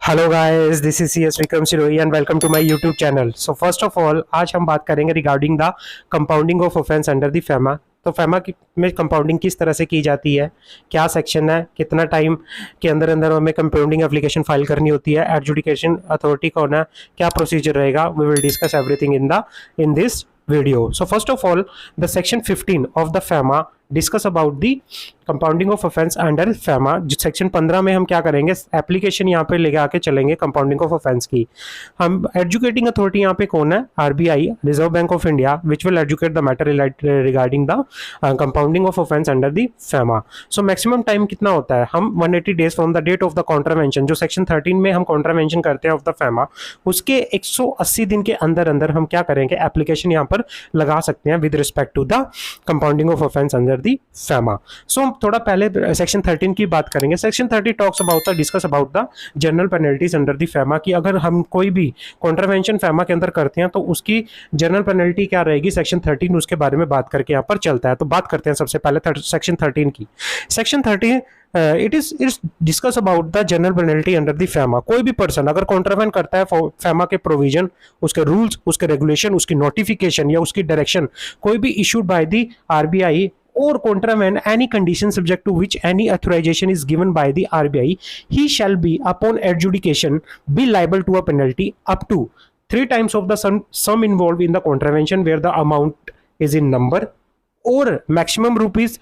Hello guys, this is C S Vikram Sirohi and welcome to my YouTube channel. So first of all आज हम बात करेंगे regarding the compounding of offence under the FEMA. तो FEMA की में compounding किस तरह से की जाती है, क्या सेक्शन है, कितना टाइम के अंदर अंदर हमें कंपाउंडिंग एप्लीकेशन फाइल करनी होती है, एडजुडिकेशन अथॉरिटी कौन है, क्या प्रोसीजर रहेगा, we will discuss everything in this video. So first of all, the section 15 of the FEMA discuss about the compounding of offence under FEMA. जो सेक्शन 15 में हम क्या करेंगे, एप्लीकेशन यहाँ पे लेके आके चलेंगे कंपाउंडिंग ऑफ ऑफेंस की। हम एजुकेटिंग अथॉरिटी यहाँ पे कौन है, RBI, Reserve Bank of India, which will adjudicate the matter regarding the compounding of offence under the FEMA. So maximum time कितना होता है, हम 180 days from the date of the contravention, जो सेक्शन 13 में हम कॉन्ट्रावेंशन करते हैं ऑफ द फेमा, उसके 180 दिन के अंदर अंदर हम क्या करेंगे, एप्लीकेशन यहाँ पर लगा सकते हैं with respect to the compounding of offence under the FEMA. So हम थोड़ा पहले सेक्शन 13 की बात करेंगे। Section 30 talks about the discuss about the general penalties under the FEMA, कि अगर हम कोई भी कॉन्ट्रावेंशन फेमा के अंदर करते हैं तो उसकी जनरल पेनल्टी क्या रहेगी, सेक्शन 13 उसके बारे में बात करके यहाँ पर चलता है। तो बात करते हैं सबसे पहले सेक्शन 13 की। Section 13 it is discuss about the general penalty under the FEMA. कोई भी पर्सन अगर कॉन्ट्रावेंट करता है फेमा के प्रोविजन, उसके रूल्स, उसके रेगुलेशन, उसकी नोटिफिकेशन या उसकी डायरेक्शन कोई भी issued by the RBI or contravene any condition subject to which any authorization is given by the RBI, he shall be upon adjudication be liable to a penalty up to 3 times of the sum involved in the contravention where the amount is in number, or maximum rupees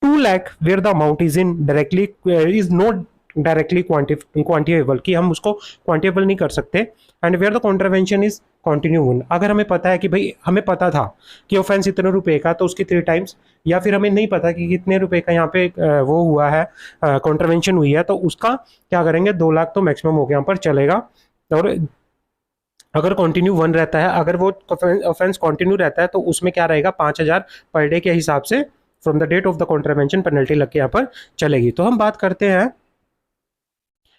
2 lakh where the amount is in directly is not directly quantifiable, कि हम उसको quantifiable नहीं कर सकते। And where the contravention is continue one, अगर हमें पता है कि भाई हमें पता था कि ऑफेंस इतने रुपए का तो उसकी 3 टाइम्स, या फिर हमें नहीं पता कि कितने रुपए का यहाँ पे वो हुआ है, कॉन्ट्रावेंशन हुई है, तो उसका क्या करेंगे, 2 लाख तो मैक्सिमम हो गया यहाँ पर चलेगा। और अगर कंटिन्यू वन रहता है, अगर वो ऑफेंस कंटिन्यू रहता है तो उसमें क्या रहेगा, 5,000 पर डे के हिसाब से from the date of the contravention penalty लग के यहाँ पर चलेगी। तो हम बात करते हैं,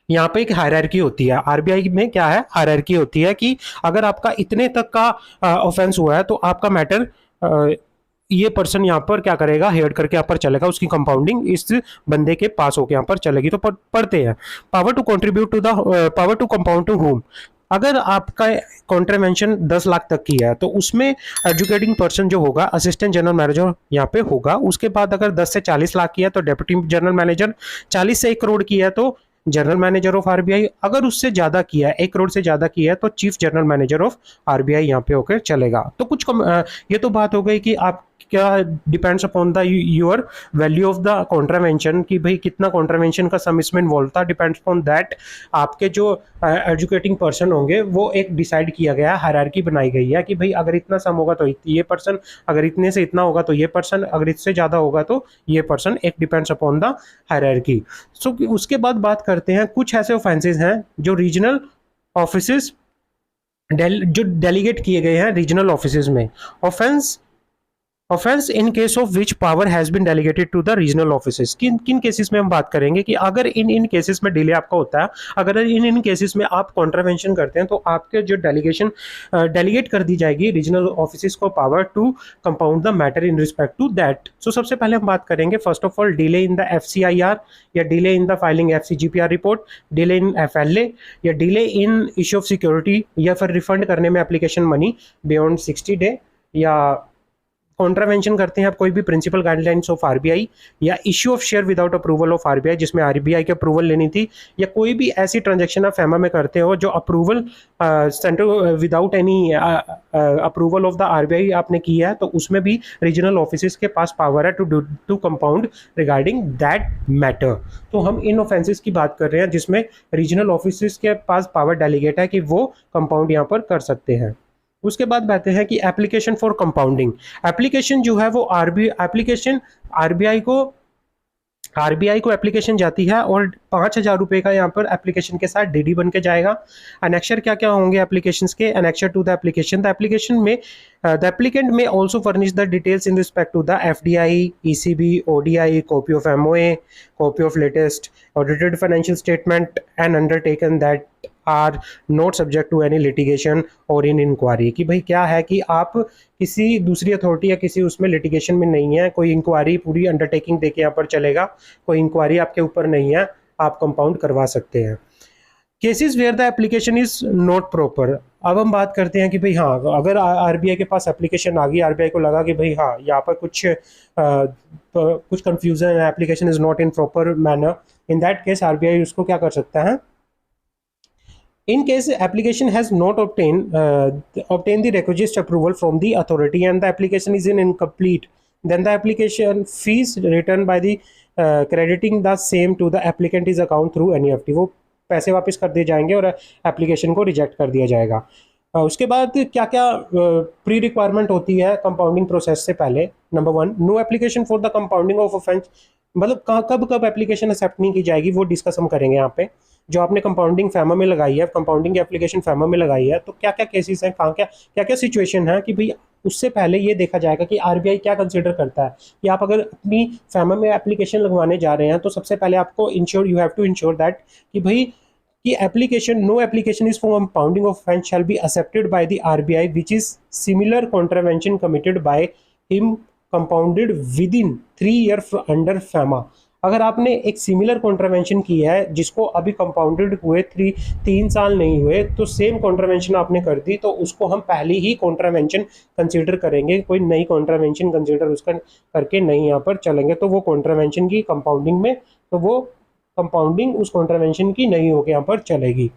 यहाँ पे एक हायरार्की होती है आरबीआई में, क्या है, हायरार्की होती है कि अगर आपका इतने तक का ऑफेंस हुआ है तो आपका मैटर ये पर्सन यहाँ पर क्या करेगा, हेड करके यहाँ पर चलेगा, उसकी कंपाउंडिंग इस बंदे के पास होकर यहाँ पर चलेगी। तो पढ़ते हैं, power to contribute to the power to compound to whom. अगर आपका कॉन्ट्रावेंशन 10 लाख तक की है तो उसमें एजुकेटिंग पर्सन जो होगा असिस्टेंट जनरल मैनेजर यहाँ पे होगा। उसके बाद अगर 10 से 40 लाख की है तो डेप्यूटी जनरल मैनेजर, 40 से 1 करोड़ की है तो जनरल मैनेजर ऑफ आरबीआई, अगर उससे ज्यादा किया है, 1 करोड़ से ज्यादा किया है तो chief general manager of RBI यहाँ पे होकर चलेगा। तो कुछ ये तो बात हो गई कि आप क्या depends upon the your value of the contravention, कि भाई कितना कॉन्ट्रावेंशन का सम इसमें इन्वॉल्व था, डिपेंड्स अपॉन दैट आपके जो एजुकेटिंग पर्सन होंगे वो एक डिसाइड किया गया, हायरार्की बनाई गई है कि भाई अगर इतना सम होगा तो ये पर्सन, अगर इतने से इतना होगा तो ये पर्सन, अगर इससे ज़्यादा होगा तो ये पर्सन, एक डिपेंड्स अपॉन द हायरार्की। सो उसके बाद बात करते हैं, कुछ ऐसे ऑफेंसेस हैं जो रीजनल ऑफिसेज जो डेलीगेट किए गए हैं रीजनल ऑफिसेज में। Offence in case of which power has been delegated to the regional offices, किन किन केसेस में हम बात करेंगे कि अगर इन केसेस में डिले आपका होता है, अगर इन केसेस में आप कॉन्ट्रावेंशन करते हैं तो आपके जो डेलीगेट कर दी जाएगी रीजनल ऑफिसेज को power to compound the matter in respect to that. So सबसे पहले हम बात करेंगे first of all delay in the FCIR, या delay in the filing FCGPR report, delay in FLA, या delay in issue of security, या फिर refund करने में एप्लीकेशन मनी बियॉन्ड 60 डे, या कॉन्ट्रावेंशन करते हैं आप कोई भी प्रिंसिपल गाइडलाइंस ऑफ आरबीआई, या issue of share without approval of RBI जिसमें आरबीआई की अप्रूवल लेनी थी, या कोई भी ऐसी ट्रांजैक्शन आप फेमा में करते हो जो approval central without any approval of the RBI आपने किया है, तो उसमें भी रीजनल ऑफिसेज के पास पावर है to compound regarding that matter. तो हम इन ऑफेंसेस की बात कर रहे हैं जिसमें रीजनल ऑफिसेज के पास पावर डेलीगेट है कि वो कंपाउंड यहाँ पर कर सकते हैं। उसके बाद बातें हैं कि एप्लीकेशन फॉर कंपाउंडिंग, एप्लीकेशन जो है वो आरबीआई को एप्लीकेशन जाती है और 5,000 रुपये का यहाँ पर एप्लीकेशन के साथ डीडी बन के जाएगा। अनेक्शर क्या क्या होंगे एप्लीकेशन के, अनेक्शर टू द एप्लीकेशन में द एप्लीकेंट में also furnish the details in respect to the FDI, ECB, ODI, copy of MOA, copy of latest audited financial statement and undertaking that are not subject to any litigation और in inquiry, कि भाई क्या है कि आप किसी दूसरी authority या किसी उसमें लिटिगेशन में नहीं है, कोई इंक्वायरी पूरी अंडरटेकिंग देके यहाँ पर चलेगा, कोई इंक्वायरी आपके ऊपर नहीं है, आप कंपाउंड करवा सकते हैं। Cases where the application is not proper. अब हम बात करते हैं कि भाई हाँ, अगर आरबीआई के पास एप्लीकेशन आ गई, आरबीआई को लगा कि भाई हाँ यहाँ पर कुछ कंफ्यूजन है, application is not in proper manner, in that case RBI उसको क्या कर सकता है, in case application has not obtained the requisite approval from the authority and the application is incomplete, then the application fees returned by the crediting the same to the applicant is account through NEFT, वो पैसे वापस कर दिए जाएंगे और application को reject कर दिया जाएगा। उसके बाद क्या क्या प्री रिक्वायरमेंट होती है कंपाउंडिंग प्रोसेस से पहले। Number 1, no application for the compounding of offence, मतलब कब कब एप्लीकेशन एक्सेप्ट नहीं की जाएगी वो डिस्कस हम करेंगे यहाँ पे। जो आपने कंपाउंडिंग फैमा में लगाई है, कंपाउंडिंग एप्लीकेशन फैमा में लगाई है, तो क्या क्या केसेस हैं, कहाँ क्या क्या सिचुएशन है कि भाई उससे पहले ये देखा जाएगा कि आरबीआई क्या कंसीडर करता है कि आप अगर अपनी फैमा में एप्लीकेशन लगवाने जा रहे हैं तो सबसे पहले आपको you have to ensure that कि भाई कि application, no application is for compounding of offence shall be accepted by the RBI which is similar contravention committed by him compounded with in 3 year under FEMA. अगर आपने एक similar contravention किया है जिसको अभी कंपाउंडेड हुए 3 साल नहीं हुए, तो सेम कॉन्ट्रावेंशन आपने कर दी तो उसको हम पहले ही कॉन्ट्रावेंशन कंसीडर करेंगे, कोई नई कॉन्ट्रावेंशन कंसीडर उसका करके नहीं यहाँ पर चलेंगे। तो वो कॉन्ट्रावेंशन की कंपाउंडिंग में, तो वो कंपाउंडिंग उस कॉन्ट्रावेंशन की नहीं होकर यहाँ पर चलेगी।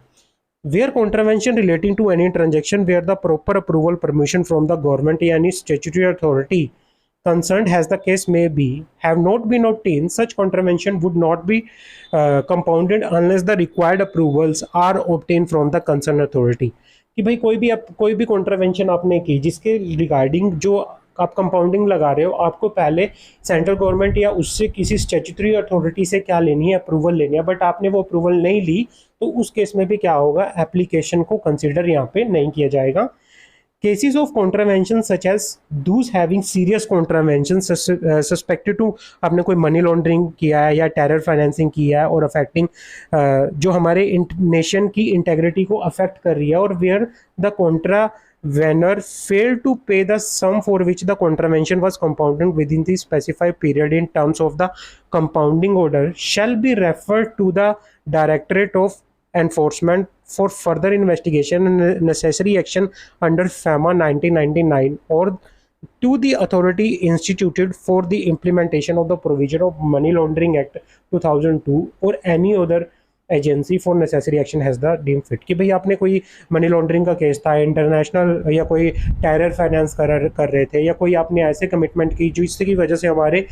Where contravention relating to any transaction where the proper approval permission from the government or any statutory authority concerned as the case may be have not been obtained, such contravention would not be compounded unless the required approvals are obtained from the concerned authority। कि भाई कोई भी contravention आपने की जिसके regarding जो आप compounding लगा रहे हो, आपको पहले सेंट्रल गवर्नमेंट या उससे किसी स्टैट्यूटरी अथॉरिटी से क्या लेनी है, अप्रूवल लेनी है, बट आपने वो अप्रूवल नहीं ली, तो उस केस में भी क्या होगा, एप्लीकेशन को कंसिडर यहाँ पे नहीं किया जाएगा। Cases of contravention such as those having serious contravention suspected to, आपने कोई मनी लॉन्ड्रिंग किया है या टेरर फाइनेंसिंग किया है और अफेक्टिंग जो हमारे नेशन की इंटेग्रिटी को अफेक्ट कर रही है, और where the contravenor failed to pay the sum for which the contravention was compounded within the specified period in terms of the compounding order shall be referred to the Directorate of Enforcement for further investigation and necessary action under FEMA 1999 or to the authority instituted for the implementation of the provision of Money Laundering Act 2002 or any other agency for necessary action has the deem fit. कि भाई आपने कोई money laundering का case था, international या कोई terror finance कर रहे थे, या कोई आपने ऐसे कमिटमेंट की जो इसकी वजह से हमारे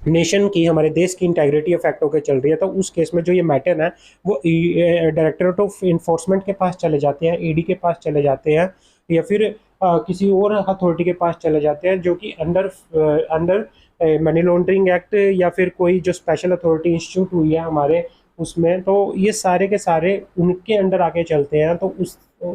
नेशन की, हमारे देश की इंटेग्रिटी अफेक्ट होकर चल रही है, तो उस केस में जो ये मैटर है वो डायरेक्टरेट ऑफ इन्फोर्समेंट के पास चले जाते हैं, ईडी के पास चले जाते हैं, या फिर किसी और अथॉरिटी के पास चले जाते हैं जो कि अंडर मनी लॉन्ड्रिंग एक्ट या फिर कोई जो स्पेशल अथॉरिटी इंस्टीट्यूट हुई है हमारे उसमें, तो ये सारे के सारे उनके अंडर आके चलते हैं। तो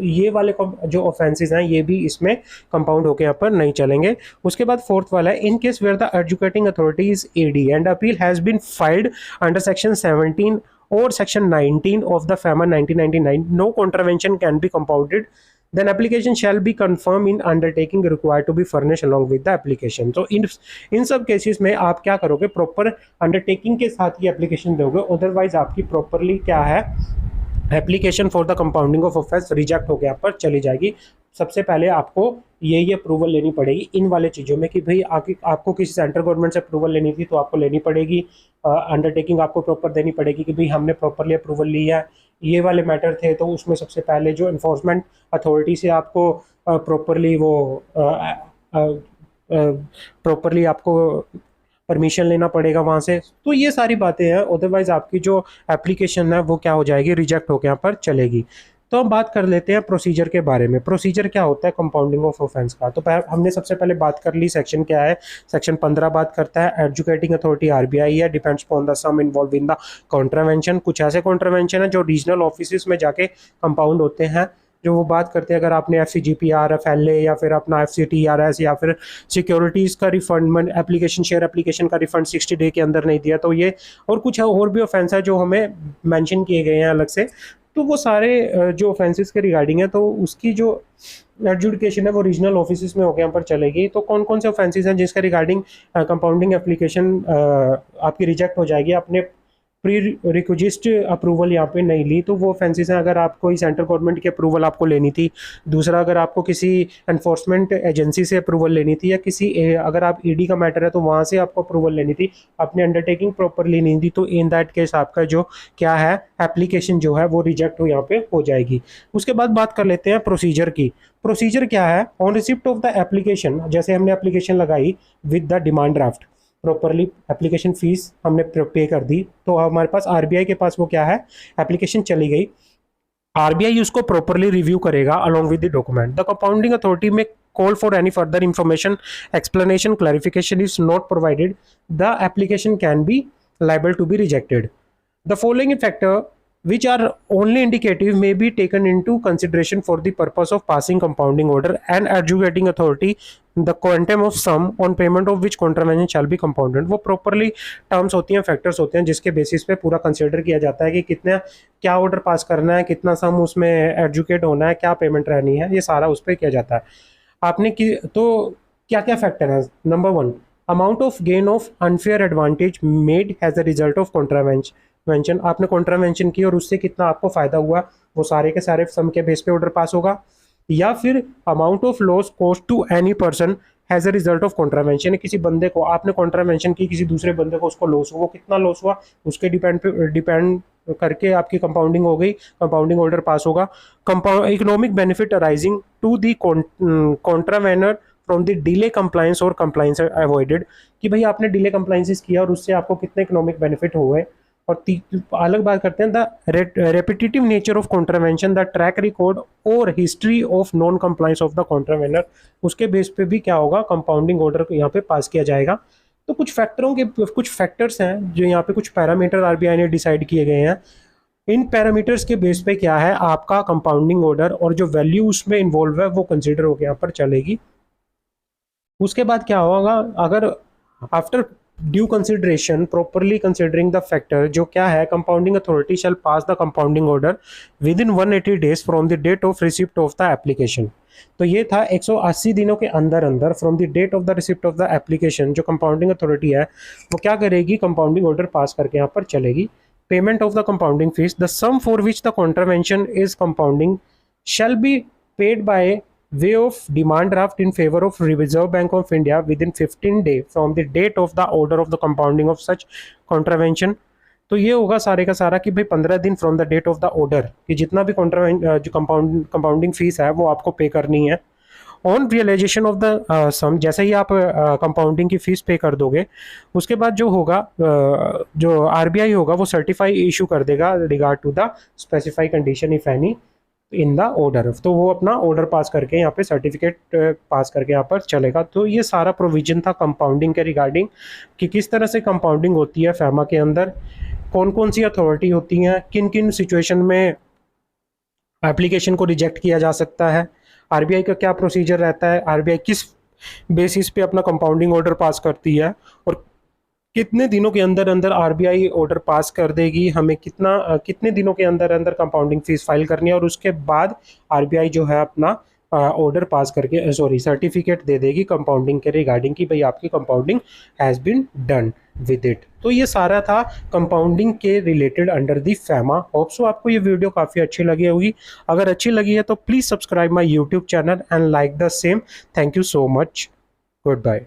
ये वाले जो ऑफेंसेस हैं ये भी इसमें कंपाउंड होकर यहाँ पर नहीं चलेंगे। उसके बाद फोर्थ वाला है, in case where the adjudicating authority is ED and appeal has been filed under section 17 और section 19 of the FEMA 1999, no contravention can be compounded, then application shall be confirmed in undertaking required to be furnished along with the application। तो इन सब cases में आप क्या करोगे, proper undertaking के साथ ये एप्लीकेशन दोगे, अदरवाइज आपकी प्रॉपरली क्या है, application for the compounding of offence reject होकर यहाँ पर चली जाएगी। सबसे पहले आपको ये अप्रूवल लेनी पड़ेगी इन वाले चीज़ों में कि भाई आपको किसी सेंट्रल गवर्नमेंट से अप्रूवल लेनी थी तो आपको लेनी पड़ेगी, अंडरटेकिंग आपको प्रॉपर देनी पड़ेगी कि भाई हमने प्रॉपरली अप्रूवल लिया है। ये वाले मैटर थे तो उसमें सबसे पहले जो इन्फोर्समेंट अथॉरिटी से आपको प्रॉपरली आपको परमिशन लेना पड़ेगा वहाँ से। तो ये सारी बातें हैं, अदरवाइज आपकी जो एप्लीकेशन है वो क्या हो जाएगी, रिजेक्ट होकर यहाँ पर चलेगी। तो हम बात कर लेते हैं प्रोसीजर के बारे में। प्रोसीजर क्या होता है कंपाउंडिंग ऑफ ऑफेंस का। तो हमने सबसे पहले बात कर ली सेक्शन क्या है, सेक्शन 15 बात करता है एजुकेटिंग अथॉरिटी आरबीआई है, depends upon the sum involve in the contravention. कुछ ऐसे कॉन्ट्रावेंशन है जो रीजनल ऑफिस में जाके कंपाउंड होते हैं, जो वो बात करते हैं अगर आपने FCGPR, FLA या फिर अपना FCTRS या फिर सिक्योरिटीज़ का रिफंड, शेयर एप्लीकेशन का रिफंड 60 डे के अंदर नहीं दिया, तो ये और कुछ और भी ऑफेंस है जो हमें मेंशन किए गए हैं अलग से। तो वो सारे जो ऑफेंसेस के रिगार्डिंग है तो उसकी जो एडजुडिकेशन है वो रीजनल ऑफिस में होकर यहाँ पर चलेगी। तो कौन कौन से ऑफेंसेस हैं जिसका रिगार्डिंग कंपाउंडिंग एप्लीकेशन आपकी रिजेक्ट हो जाएगी, अपने प्री रिक्विजिस्ट अप्रूवल यहाँ पे नहीं ली तो वो ऑफेंसेस हैं। अगर आप कोई सेंट्रल गवर्नमेंट की अप्रूवल आपको लेनी थी, दूसरा अगर आपको किसी एनफोर्समेंट एजेंसी से अप्रूवल लेनी थी, या अगर आप ईडी का मैटर है तो वहाँ से आपको अप्रूवल लेनी थी, अपनी अंडरटेकिंग प्रॉपरली नहीं दी, तो इन दैट केस आपका जो क्या है एप्लीकेशन जो है वो रिजेक्ट हो यहाँ पे हो जाएगी। उसके बाद बात कर लेते हैं प्रोसीजर की। प्रोसीजर क्या है? On receipt of the application, जैसे हमने एप्लीकेशन लगाई with the demand draft, properly application fees हमने पे कर दी, तो हमारे पास आरबीआई के पास वो क्या है, एप्लीकेशन चली गई। आरबीआई उसको प्रॉपरली रिव्यू करेगा along with the document. The compounding authority may call for any further information, explanation, clarification is not provided, the application can be liable to be rejected. The following factor, which are only indicative, may be taken into consideration for the purpose of passing compounding order and adjudicating authority the quantum of sum on payment of which contravention shall be compounded। वो properly terms होती हैं, factors होते हैं, जिसके basis पे पूरा consider किया जाता है कि कितना क्या ऑर्डर पास करना है, कितना सम उसमें एडजुकेट होना है, क्या पेमेंट रहनी है, ये सारा उस पर किया जाता है। आपने की तो क्या क्या फैक्टर है? Number 1, amount of gain of unfair advantage made as a result of contravention. आपने कॉन्ट्रावेंशन की और उससे कितना आपको फायदा हुआ, वो सारे के सारे सम के बेस पे ऑर्डर पास होगा। या फिर amount of loss caused to any person as a result of contravention, किसी बंदे को आपने कॉन्ट्रावेंशन की, किसी दूसरे बंदे को उसको लॉस हुआ, वो कितना लॉस हुआ उसके डिपेंड करके आपकी कंपाउंडिंग हो गई, कंपाउंडिंग ऑर्डर पास होगा। Economic benefit arising to the contravener from the delay compliance और कंप्लायंस अवॉइडेड, कि भाई आपने डिले कंप्लायंसेस किया और उससे आपको कितने इकोनॉमिक बेनिफिट हुए। और अलग बात करते हैं the repetitive nature of contravention, the track record और history of non compliance of the contravener, उसके बेस पे भी क्या होगा, कंपाउंडिंग ऑर्डर यहाँ पे पास किया जाएगा। तो कुछ फैक्टर्स हैं जो यहाँ पे कुछ पैरामीटर आरबीआई ने डिसाइड किए गए हैं। इन पैरामीटर्स के बेस पे क्या है आपका कंपाउंडिंग ऑर्डर और जो वैल्यू उसमें इन्वॉल्व है वो कंसिडर होकर यहाँ पर चलेगी। उसके बाद क्या होगा, अगर after due consideration properly considering the factor, जो क्या है, compounding authority shall pass the compounding order within 180 days from the date of receipt of the application. तो ये था 180 दिनों के अंदर अंदर from the date of the receipt of the application, जो कंपाउंडिंग अथॉरिटी है वो क्या करेगी, कंपाउंडिंग ऑर्डर पास करके यहाँ पर चलेगी। Payment of the compounding fees, the sum for which the contravention is compounding shall be paid by way of demand draft in favor of Reserve Bank of India within 15 days from the date of the order of the compounding of such contravention। तो ये होगा सारे का सारा कि भाई 15 दिन from the date of the order कि जितना भी जो कंपाउंडिंग फीस है वो आपको पे करनी है। ऑन रियलाइजेशन ऑफ द सम, जैसे ही आप कंपाउंडिंग की फीस पे कर दोगे उसके बाद जो होगा जो आरबीआई होगा वो सर्टिफाई इशू कर देगा regard to the specify condition if any in the order. तो वो अपना ऑर्डर पास करके यहाँ पे सर्टिफिकेट पास करके यहाँ पर चलेगा। तो ये सारा प्रोविजन था कंपाउंडिंग के रिगार्डिंग कि किस तरह से कंपाउंडिंग होती है फैमा के अंदर, कौन कौन सी अथॉरिटी होती हैं, किन किन सिचुएशन में एप्लीकेशन को रिजेक्ट किया जा सकता है, आरबीआई का क्या प्रोसीजर रहता है, आरबीआई किस बेसिस पे अपना कंपाउंडिंग ऑर्डर पास करती है और कितने दिनों के अंदर अंदर आरबीआई ऑर्डर पास कर देगी, हमें कितने दिनों के अंदर अंदर कंपाउंडिंग फीस फाइल करनी है, और उसके बाद आरबीआई जो है अपना ऑर्डर पास करके सर्टिफिकेट दे देगी कंपाउंडिंग के रिगार्डिंग कि भाई आपकी compounding has been done with it. तो ये सारा था कंपाउंडिंग के related under the FEMA. Hope so आपको ये वीडियो काफ़ी अच्छी लगी होगी। अगर अच्छी लगी है तो please subscribe my YouTube channel and like the same. Thank you so much. Good bye.